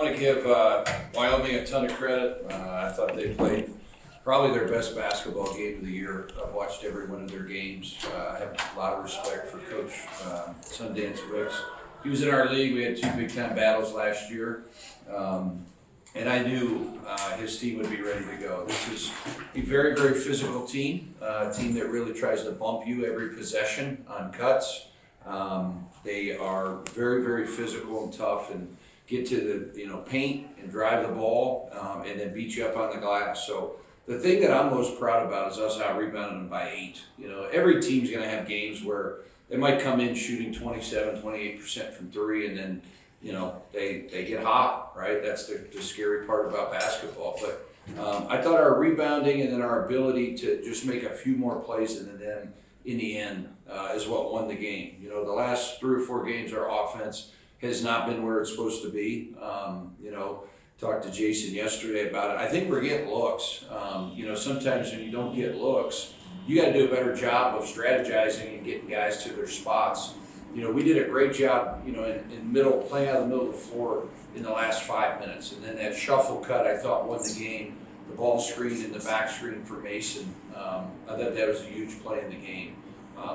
want to give Wyoming a ton of credit. I thought they played probably their best basketball game of the year. I've watched every one of their games. I have a lot of respect for Coach Sundance Wicks. He was in our league. We had two big-time battles last year. And I knew his team would be ready to go. This is a very, very physical team, a team that really tries to bump you every possession on cuts. They are very, very physical and tough and get to the paint and drive the ball and then beat you up on the glass. So the thing that I'm most proud about is us out-rebounding them by 8. Every team's going to have games where they might come in shooting 27, 28% from 3 and then they get hot, right? That's the scary part about basketball. But I thought our rebounding and then our ability to just make a few more plays and then in the end is what won the game. The last 3 or 4 games, our offense has not been where it's supposed to be. Talked to Jason yesterday about it. I think we're getting looks. Sometimes when you don't get looks, you got to do a better job of strategizing and getting guys to their spots. We did a great job, in playing out of the middle of the floor in the last 5 minutes. And then that shuffle cut, I thought, won the game. The ball screen and the back screen for Mason. I thought that was a huge play in the game.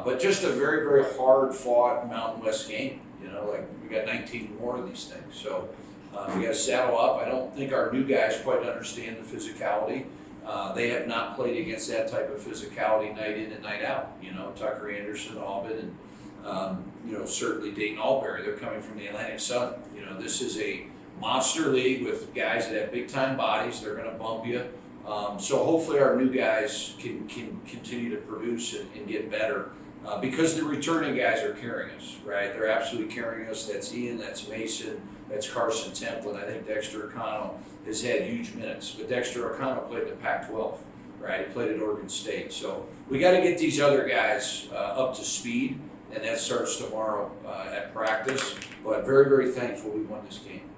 But just a very, very hard-fought Mountain West game. We got 19 more of these things. So we got to saddle up. I don't think our new guys quite understand the physicality. They have not played against that type of physicality night in and night out. Tucker Anderson, Auburn, and certainly Dayton Albury. They're coming from the Atlantic Sun. This is a monster league with guys that have big time bodies. They're going to bump you. So hopefully our new guys can continue to produce and get better because the returning guys are carrying us, right? They're absolutely carrying us. That's Ian, that's Mason, that's Carson Templin. I think Dexter O'Connell has had huge minutes, but Dexter O'Connell played in the Pac-12, right? He played at Oregon State. So we got to get these other guys up to speed, and that starts tomorrow at practice. But very, very thankful we won this game.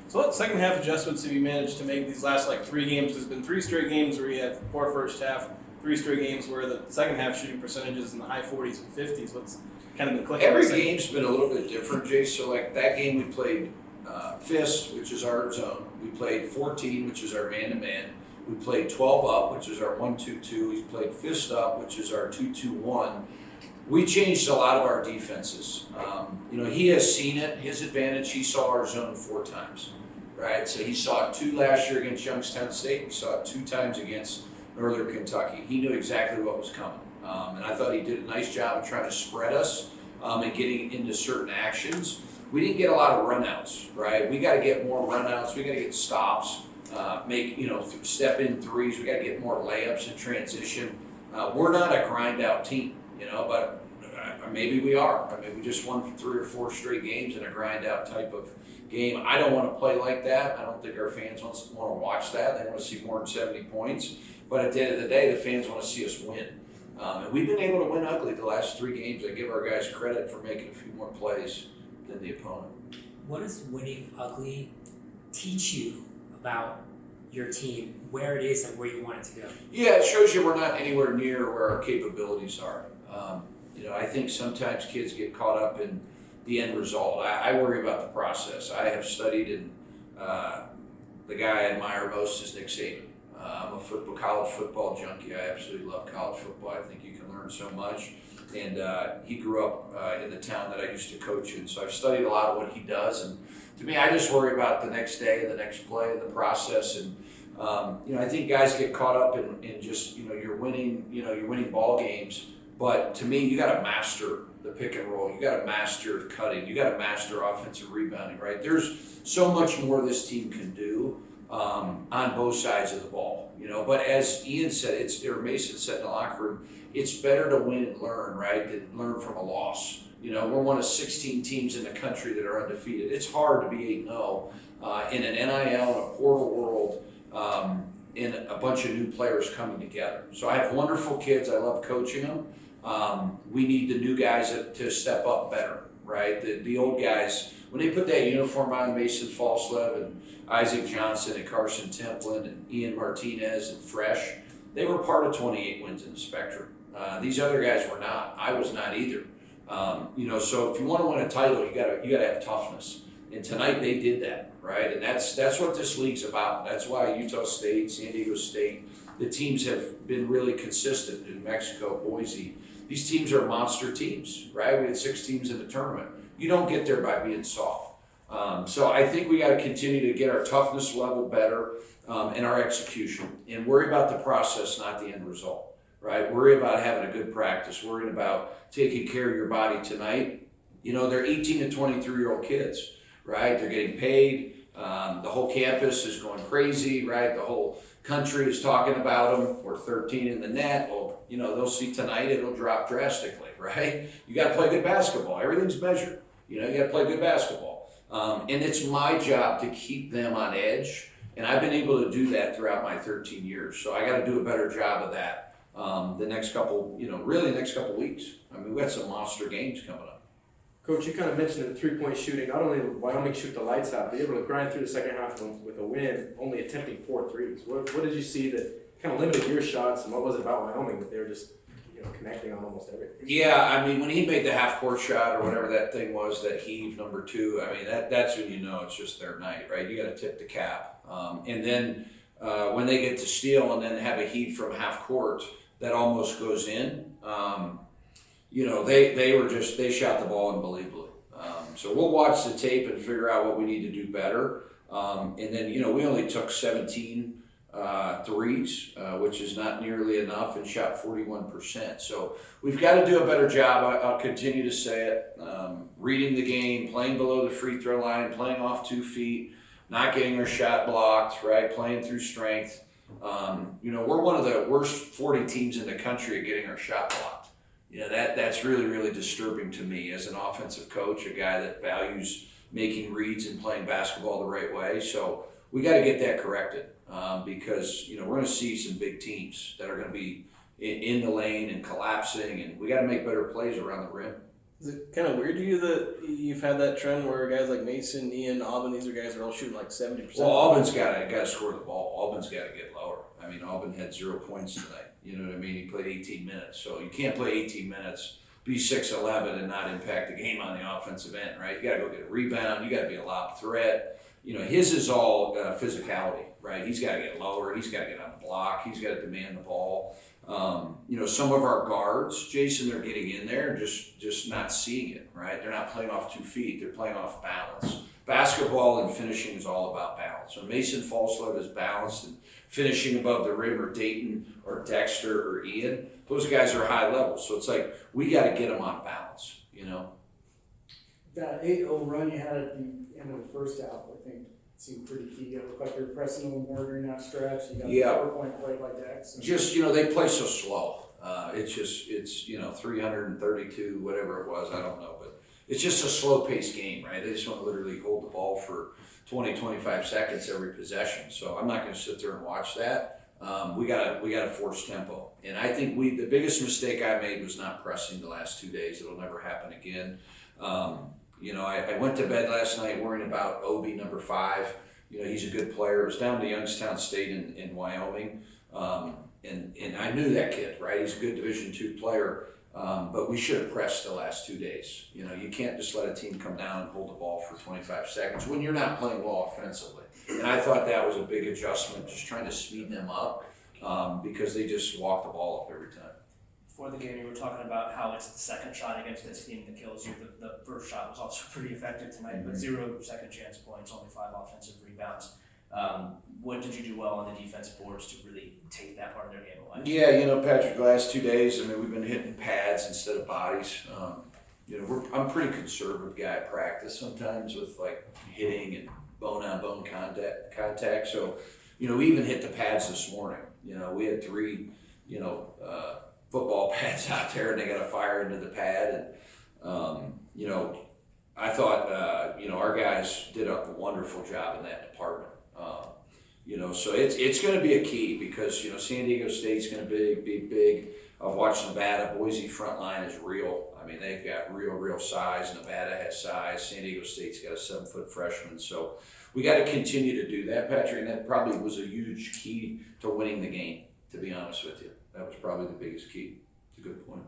So what second half adjustments have you managed to make these last 3 games? There's been 3 straight games where you have poor first half, 3 straight games where the second half shooting percentages in the high 40s and 50s. What's kind of been clicking? Every game's been a little bit different, Jay. So that game we played fist, which is our zone. We played 14, which is our man-to-man. We played 12 up, which is our 1-2-2. We played fist up, which is our 2-2-1. We changed a lot of our defenses. He has seen it. His advantage, he saw our zone 4 times, right? So he saw it 2 last year against Youngstown State. He saw it 2 times against Northern Kentucky. He knew exactly what was coming. And I thought he did a nice job of trying to spread us and getting into certain actions. We didn't get a lot of runouts, right? We got to get more runouts. We got to get stops, make, step in threes. We got to get more layups in transition. We're not a grind out team, but maybe we are. I mean, we just won 3 or 4 straight games in a grind out type of game. I don't want to play like that. I don't think our fans want to watch that. They want to see more than 70 points. But at the end of the day, the fans want to see us win. And we've been able to win ugly the last 3 games. I give our guys credit for making a few more plays than the opponent. What does winning ugly teach you about your team, where it is and where you want it to go? Yeah, it shows you we're not anywhere near where our capabilities are. I think sometimes kids get caught up in the end result. I worry about the process. I have studied, and the guy I admire most is Nick Saban. I'm a college football junkie. I absolutely love college football. I think you can learn so much. And he grew up in the town that I used to coach in. So I've studied a lot of what he does. And to me, I just worry about the next day, the next play, and the process. And I think guys get caught up in just you're winning ball games. But to me, you got to master the pick and roll. You got to master cutting. You got to master offensive rebounding. Right? There's so much more this team can do on both sides of the ball. But as Ian said, or Mason said in the locker room, it's better to win and learn, right, than learn from a loss. We're one of 16 teams in the country that are undefeated. It's hard to be 8-0 in an NIL and a portal world and a bunch of new players coming together. So I have wonderful kids. I love coaching them. We need the new guys to step up better, right? The old guys, when they put that uniform on, Mason Falslev and Isaac Johnson and Carson Templin and Ian Martinez and Fresh, they were part of 28 wins in the Spectrum. These other guys were not. I was not either. So if you want to win a title, you gotta have toughness. And tonight they did that, right? And that's what this league's about. That's why Utah State, San Diego State, the teams have been really consistent in Mexico, Boise. These teams are monster teams, right? We had 6 teams in the tournament. You don't get there by being soft. So I think we got to continue to get our toughness level better and our execution, and worry about the process, not the end result, right? Worry about having a good practice, worrying about taking care of your body tonight. You know, they're 18 to 23-year-old kids, right? They're getting paid. The whole campus is going crazy, right? The whole country is talking about them. We're 13 in the net. Well, you know, they'll see tonight, it'll drop drastically, right? You got to play good basketball. Everything's measured. You know, you got to play good basketball. And it's my job to keep them on edge. And I've been able to do that throughout my 13 years. So I got to do a better job of that the next couple, really the next couple weeks. I mean, we've got some monster games coming up. Coach, you kind of mentioned the three-point shooting. Not only did Wyoming shoot the lights out, but able to grind through the second half with a win, only attempting 4 threes. What did you see that kind of limited your shots, and what was it about Wyoming that they were just connecting on almost everything? Yeah, I mean, when he made the half-court shot or whatever that thing was, that heave number 2, I mean, that's when you know it's just their night, right? You got to tip the cap. And then when they get to steal and then have a heave from half-court that almost goes in, they shot the ball unbelievably. So we'll watch the tape and figure out what we need to do better. And then, we only took 17 threes, which is not nearly enough, and shot 41%. So we've got to do a better job. I'll continue to say it. Reading the game, playing below the free throw line, playing off 2 feet, not getting our shot blocked, right? Playing through strength. We're one of the worst 40 teams in the country at getting our shot blocked. That's really, really disturbing to me as an offensive coach, a guy that values making reads and playing basketball the right way. So we got to get that corrected because, we're going to see some big teams that are going to be in the lane and collapsing, and we got to make better plays around the rim. Is it kind of weird to you that you've had that trend where guys like Mason, Ian, Auburn, these are guys that are all shooting like 70%? Well, Auburn's got to score the ball. Auburn's got to get lower. I mean, Auburn had 0 points tonight. You know what I mean? He played 18 minutes. So you can't play 18 minutes, be 6'11", and not impact the game on the offensive end, right? You got to go get a rebound. You got to be a lob threat. His is all physicality, right? He's got to get lower. He's got to get on the block. He's got to demand the ball. Some of our guards, Jason, they're getting in there and just not seeing it, right? They're not playing off 2 feet. They're playing off balance. Basketball and finishing is all about balance. So Mason Falslow is balanced and finishing above the rim, or Dayton or Dexter or Ian. Those guys are high level. So it's like we got to get them on balance, That 8-0 run you had at the end of the first half, I think, seemed pretty key. It looked like you were pressing a little more during that stretch. You got a 4-point play by Dex. They play so slow. It's 332, whatever it was, I don't know. But it's just a slow-paced game, right? They just want to literally hold the ball for 20, 25 seconds every possession. So I'm not going to sit there and watch that. We gotta force tempo. And I think the biggest mistake I made was not pressing the last 2 days. It'll never happen again. I went to bed last night worrying about Obi, number 5. He's a good player. It was down to Youngstown State in Wyoming. And I knew that kid, right? He's a good Division II player. But we should have pressed the last 2 days. You can't just let a team come down and hold the ball for 25 seconds when you're not playing well offensively. And I thought that was a big adjustment, just trying to speed them up because they just walk the ball up every time. Before the game, you were talking about how it's the second shot against this team that kills you. The first shot was also pretty effective tonight, but 0 second chance points, only 5 offensive rebounds. What did you do well on the defensive boards to really take that part of their game away? Yeah, Patrick, the last 2 days, we've been hitting pads instead of bodies. I'm a pretty conservative guy at practice sometimes with like hitting and bone-on-bone contact. So, we even hit the pads this morning. We had 3, football pads out there, and they got to fire into the pad. And, I thought, our guys did a wonderful job in that department. So it's going to be a key because, San Diego State's going to be big. I've watched Nevada. Boise front line is real. They've got real size. Nevada has size. San Diego State's got a 7-foot freshman. So we got to continue to do that, Patrick. And that probably was a huge key to winning the game, to be honest with you. That was probably the biggest key. It's a good point.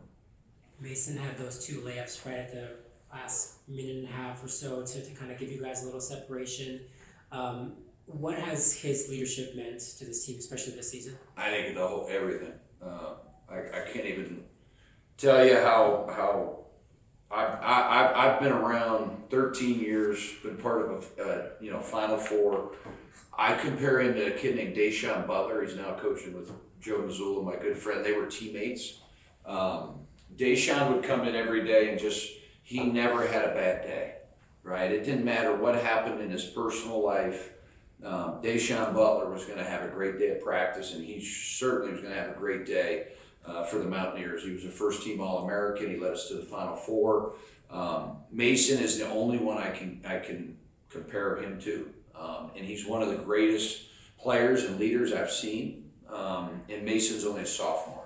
Mason had those 2 layups right at the last minute and a half or so to kind of give you guys a little separation. What has his leadership meant to this team, especially this season? I think everything. I can't even tell you how I've been around 13 years, been part of a Final Four. I compare him to a kid named Deshaun Butler. He's now coaching with Joe Mazzulla, my good friend. They were teammates. Deshaun would come in every day and he never had a bad day, right? It didn't matter what happened in his personal life. Deshaun Butler was going to have a great day at practice, and he certainly was going to have a great day for the Mountaineers. He was a first-team All-American. He led us to the Final Four. Mason is the only one I can compare him to, and he's one of the greatest players and leaders I've seen. And Mason's only a sophomore.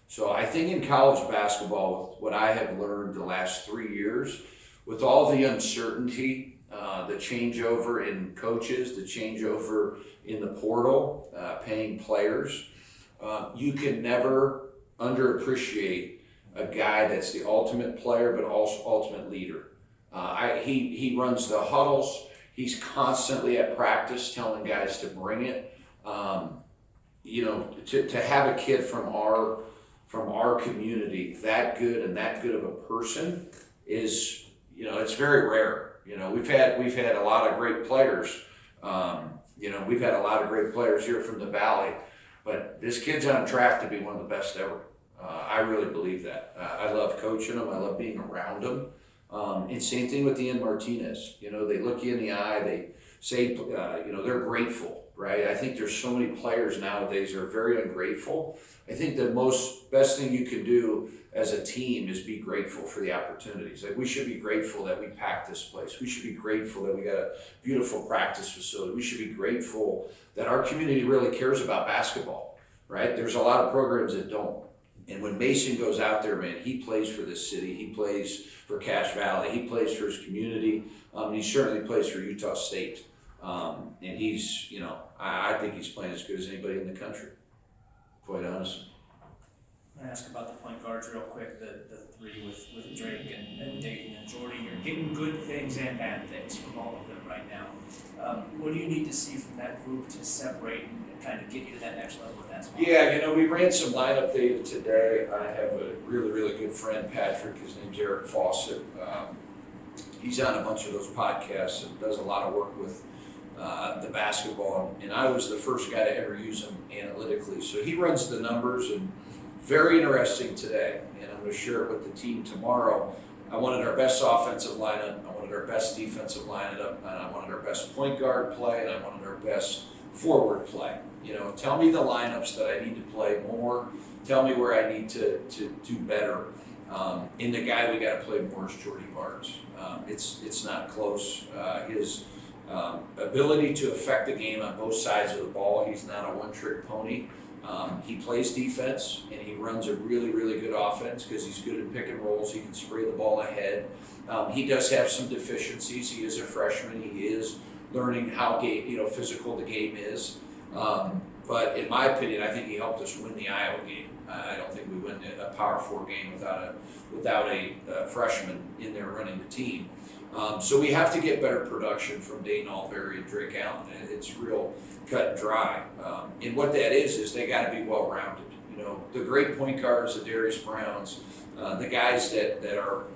So I think in college basketball, with what I have learned the last 3 years, with all the uncertainty, the changeover in coaches, the changeover in the portal, paying players, you can never underappreciate a guy that's the ultimate player, but also ultimate leader. He runs the huddles. He's constantly at practice telling guys to bring it. To have a kid from our community that good and that good of a person is, it's very rare. We've had a lot of great players. We've had a lot of great players here from the Valley, but this kid's on track to be one of the best ever. I really believe that. I love coaching him. I love being around him. And same thing with Ian Martinez. They look you in the eye. They say, they're grateful, right? I think there's so many players nowadays that are very ungrateful. I think the best thing you can do as a team is be grateful for the opportunities. Like, we should be grateful that we packed this place. We should be grateful that we got a beautiful practice facility. We should be grateful that our community really cares about basketball, right? There's a lot of programs that don't. And when Mason goes out there, man, he plays for this city. He plays for Cache Valley. He plays for his community. And he certainly plays for Utah State. And he's, I think he's playing as good as anybody in the country, quite honestly. I ask about the point guards real quick, the three with Drake and Dayton and Jordy. You're getting good things and bad things from all of them right now. What do you need to see from that group to separate and kind of get you to that next level with that spot? Yeah, we ran some lineup data today. I have a really, really good friend, Patrick. His name's Eric Fawcett. He's on a bunch of those podcasts and does a lot of work with the basketball. And I was the first guy to ever use them analytically. So he runs the numbers, and very interesting today, and I'm going to share it with the team tomorrow. I wanted our best offensive lineup, I wanted our best defensive lineup, and I wanted our best point guard play, and I wanted our best forward play. Tell me the lineups that I need to play more. Tell me where I need to do better. And the guy we got to play more is Jordy Barnes. It's not close. His ability to affect the game on both sides of the ball, he's not a one-trick pony. He plays defense, and he runs a really, really good offense because he's good at pick and rolls. He can spray the ball ahead. He does have some deficiencies. He is a freshman. He is learning how physical the game is. But in my opinion, I think he helped us win the Iowa game. I don't think we win a Power 4 game without a freshman in there running the team. So we have to get better production from Dayton Alberry and Drake Allen. It's real cut and dry. And what that is they got to be well-rounded. The great point guards, the Darius Browns, the guys that are,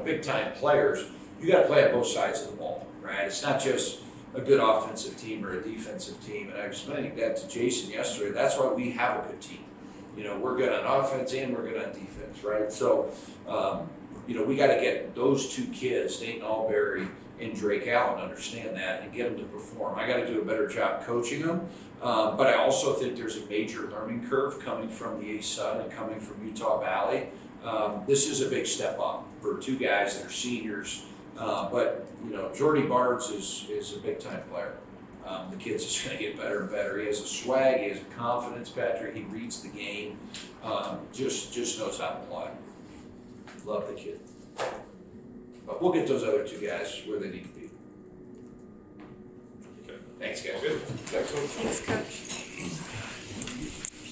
big-time players, you got to play on both sides of the ball, right? It's not just a good offensive team or a defensive team. And I was explaining that to Jason yesterday. That's why we have a good team. We're good on offense and we're good on defense, right? So, we got to get those two kids, Dayton Alberry and Drake Allen, understand that and get them to perform. I got to do a better job coaching them, but I also think there's a major learning curve coming from the A-Sun and coming from Utah Valley. This is a big step up for two guys that are seniors, but Jordy Barnes is a big-time player. The kid's just going to get better and better. He has a swag, he has a confidence, Patrick. He reads the game, just knows how to play. Love the kid. But we'll get those other two guys where they need to be. Okay. Thanks, guys. Good. Excellent. Thanks, Coach.